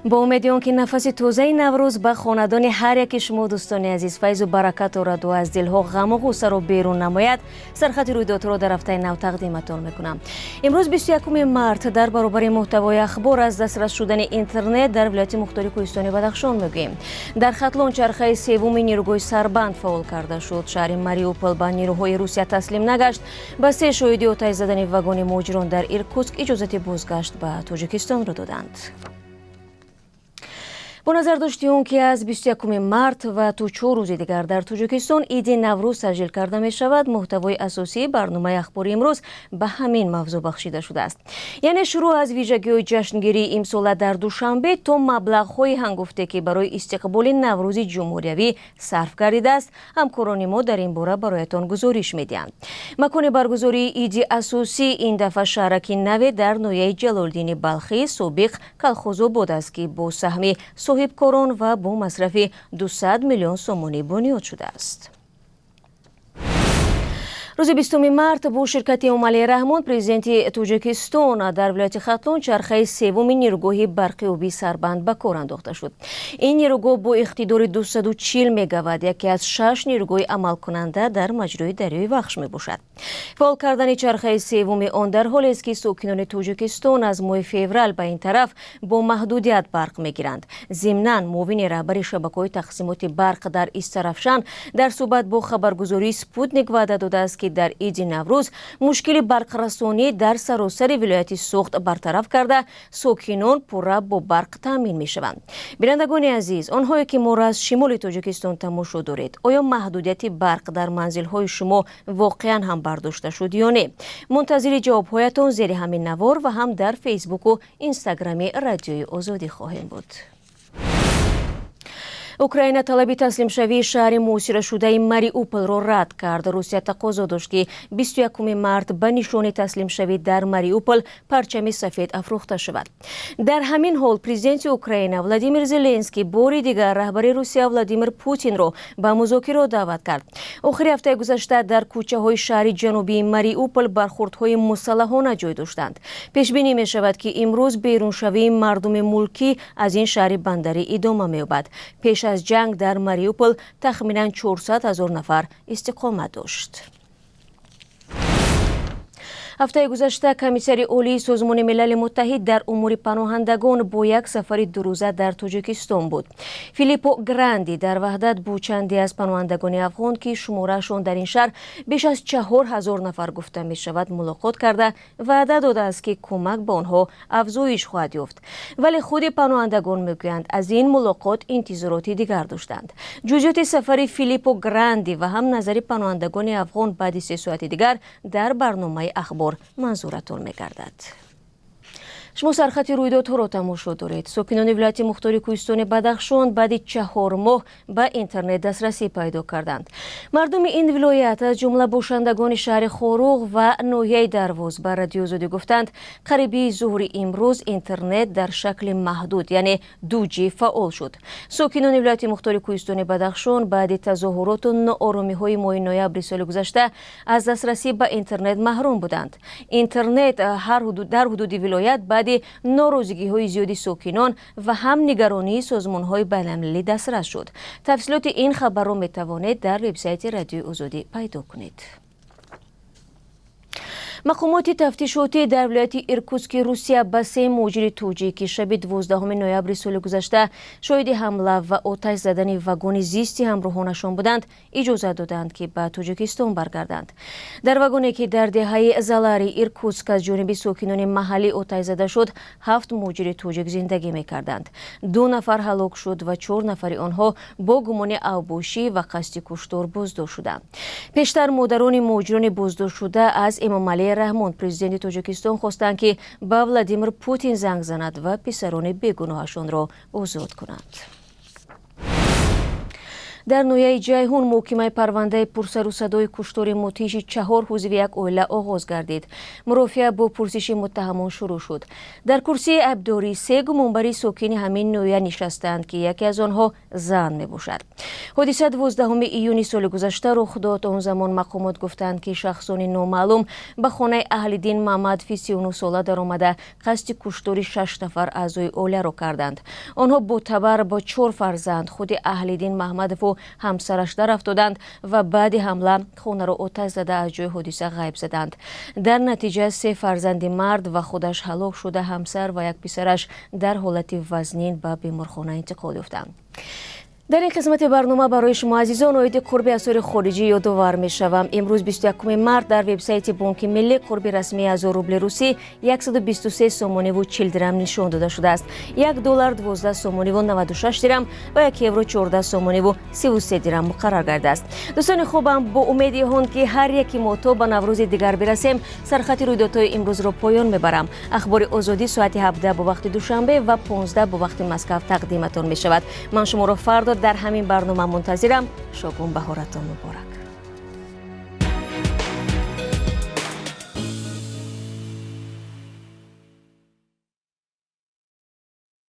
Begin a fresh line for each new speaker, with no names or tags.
با امیدیان که نفس تازه نوروز به خاندان هر یک شما دوستان عزیز فیض و برکت آرد و از دلها غم و غصه را بیرون نماید، سرخط رویداد را در هفته نو تقدیمتان میکنم. امروز 21 مارت در برابر محتوای اخبار از دسترس شدن اینترنت در ولایت مختار کوهستان بدخشان میگوییم. در خطلون چرخه سوم نیروگوی سربند فعال کرده شد. شهر ماریوپول به نیروهای روسیه تسلیم نگشت. با 3 شهید آتش زدن واگن مهاجران در ایرکوتسک اجازه بازگشت به تاجیکستان را دادند. با نظر داشتیم که از 21 مارت و تا 4 روز دیگر در تاجیکستان عید نوروز تسجیل کرده می شود، محتوای اساسی برنامه اخباری امروز به همین موضوع بخشیده شده است. یعنی شروع از ویژگی جشنگیری امسال در دوشنبه تا مبلغ‌های هنگفته که برای استقبال نوروز جمهوریوی صرف گردیده است، همکاران ما در این باره برایتان گزارش می‌دهند. مکان برگزاری عید اساسی این دفعه شهرک نو در نویه جلالدین بلخی سابق کلخوزو بود است که با سهم صاحبکاران و با مصرف 200 میلیون سومانی بنیاد شده است. روز 20 مارت با شرکت امالی رحمان پرزیدنت تاجیکستان در ولایت خطلون چرخه سوم نیروگاه برقی آبی سربند به کار انداخته شد. این نیروگاه با اقتدار 240 مگاوات یکی از 6 نیروگاه عمل کننده در مجرای دریای وخش می باشد. فعال کردن چرخه سوم آن در حالی است که ساکنان تاجیکستان از ماه فوریه به این طرف با محدودیت برق می گیرند. ضمناً معاون رهبر شبکه‌های تقسیمات برق در استرافشان در صحبت با خبرگزاری سپوتنیک وعده داده است که در عید نوروز مشکل برق رسانی در سراسر ولایت سوخت برطرف کرده ساکنان پورا با برق تامین می شوند. بینندگان عزیز، آنهایی که ما را از شمال تاجیکستان تماشا دارید، آیا محدودیت برق در منزل‌های شما واقعا هم برداشته شد یا نه؟ منتظر جواب‌هایتان زیر همین نوار و هم در فیسبوک و اینستاگرام رادیوی آزادی خواهیم بود. اوکراین طلب تسلیم شوی شهر محاصره شده ماریوپول را رد کرد. روسیه تقاضا داشت که 21 مارت به نشان تسلیم شوی در ماریوپول پرچم سفید افروخته شود. در همین حال پرزیدنت اوکراین ولادیمیر زلنسکی بار دیگر رهبر روسیه ولادیمیر پوتین را به مذاکره دعوت کرد. آخر هفته گذشته در کوچه های شهر جنوبی ماریوپول برخوردهای مسلحانه جای داشتند. پیش بینی می شود که امروز بیرون شوی مردم ملکی از این شهر بندری ادامه می یابد. پیش از جنگ در ماریوپول تخمیناً 400,000 نفر استقامت داشت. هفته گذشته کمیسر عالی سازمان ملل متحد در امور پناهندگان با یک سفر 2 روزه در تاجیکستان بود. فیلیپو گراندی در وحدت با چندی از پناهندگان افغان که شمارهشان در این شهر بیش از 4,000 نفر گفته می شود ملاقات کرده وعده داده است که کمک به آنها افزایش خواهد یافت. ولی خود پناهندگان میگویند از این ملاقات انتظاراتی دیگر داشتند. جزئیات سفر فیلیپو گراندی و هم نظر پناهندگان افغان بعد 3 ساعت دیگر در برنامه اخبار منظورتون می‌گردد. شما سرخط رویدادها را تماشا دارید. ساکنان ولایت مختار کوهستان بدخشان بعد 4 ماه به اینترنت دسترسی پیدا کردند. مردم این ولایت از جمله باشندگان شهر خاروغ و ناحیه درواز به رادیو آزادی گفتند قریبی ظهر امروز اینترنت در شکل محدود یعنی 2G فعال شد. ساکنان ولایت مختار کوهستان بدخشان بعد تظاهرات و ناآرامی‌های ماه نوامبر سال گذشته از دسترسی به اینترنت محروم بودند. اینترنت در حدود ولایت بعد ناراضگی‌های زیادی ساکنان و هم نگرانی سازمان‌های بین‌المللی دسترس شد. تفصیلات این خبر را می‌توانید در وبسایت رادیو آزادی پیدا کنید. مقامات تفتیشاتی در ولایت ایرکوتسک روسیه به 3 مهاجر تاجیک شب 12 نوامبر سال گذشته شاهد حمله و آتش زدن واگن زیستی همراهانشان بودند اجازه دادند که به تاجیکستان برگردند. در واگنی که در دهه زلاری ایرکوتسک از جانب ساکنان محلی آتش زده شد 7 مهاجر تاجیک زندگی می‌کردند. 2 نفر هلاک شد و 4 نفر آنها با گمان اوباشی و قصد کشتار بازداشت شدند. پیشتر مادران مهاجران بازداشت شده از امامعلی رحمان پرزیدنت تاجیکستان خواستند که به ولادیمیر پوتین زنگ زند و پسران بیگناهشان را آزاد کنند. дар ноҳияи ҷайҳун муҳокимаи парвандаи пурсару садои куштори мудҳиши 4 ҳузви як оила оғоз гардид. мурофиа бо пурсиши муттаҳамон шурӯъ шуд. дар курсии айбдорӣ 3 гумонбари сокини ҳамин ноҳия нишастанд ки яке аз онҳо зан мебошад. ҳодиса 12 июни соли гузашта рух дод. он замон мақомот гуфтанд ки шахсони номаълум ба хонаи аҳлиддин Маҳмад фи 39 сола даромада қасди куштори 6 нафар аъзои оиларо карданд. онҳо ботабар бо 4 фарзанд худи Аҳлиддин Маҳмадову ҳамсараш дарафтоданд ва баъди ҳамла хонаро оташ зада аз ҷои ҳодиса ғайб заданд. дар натиҷа 3 фарзанди мард ва худаш ҳалок шуда, ҳамсар ва як писараш дар ҳолати вазнин ба беморхона интиқол ёфтанд. дар ин қисмати барнома барои шумо азизон оиди қурби асъори хориҷӣ ёдовар мешавам. имрӯз 21 март дар вебсайти Бонки Миллӣ қурби расмии 1000 рубли русӣ 123 сомониву 40 дирам нишон дода шудааст. $1 12 сомониву 96 дирам ва €1 14 сомониву 33 дирам муқаррар гардааст. дӯстони хубам, бо умеди он ки ҳар яки мо то ба наврӯзи дигар бирасем, сархати рӯйдодҳои имрӯзро поён мебарам. ахбори озодӣ соати 17 бо вақти душанбе ва 15 бо вақти Москав тақдиматон мешавад. ман шуморо фардо дар ҳамин барнома мунтазирам. шогун баҳоратон муборак.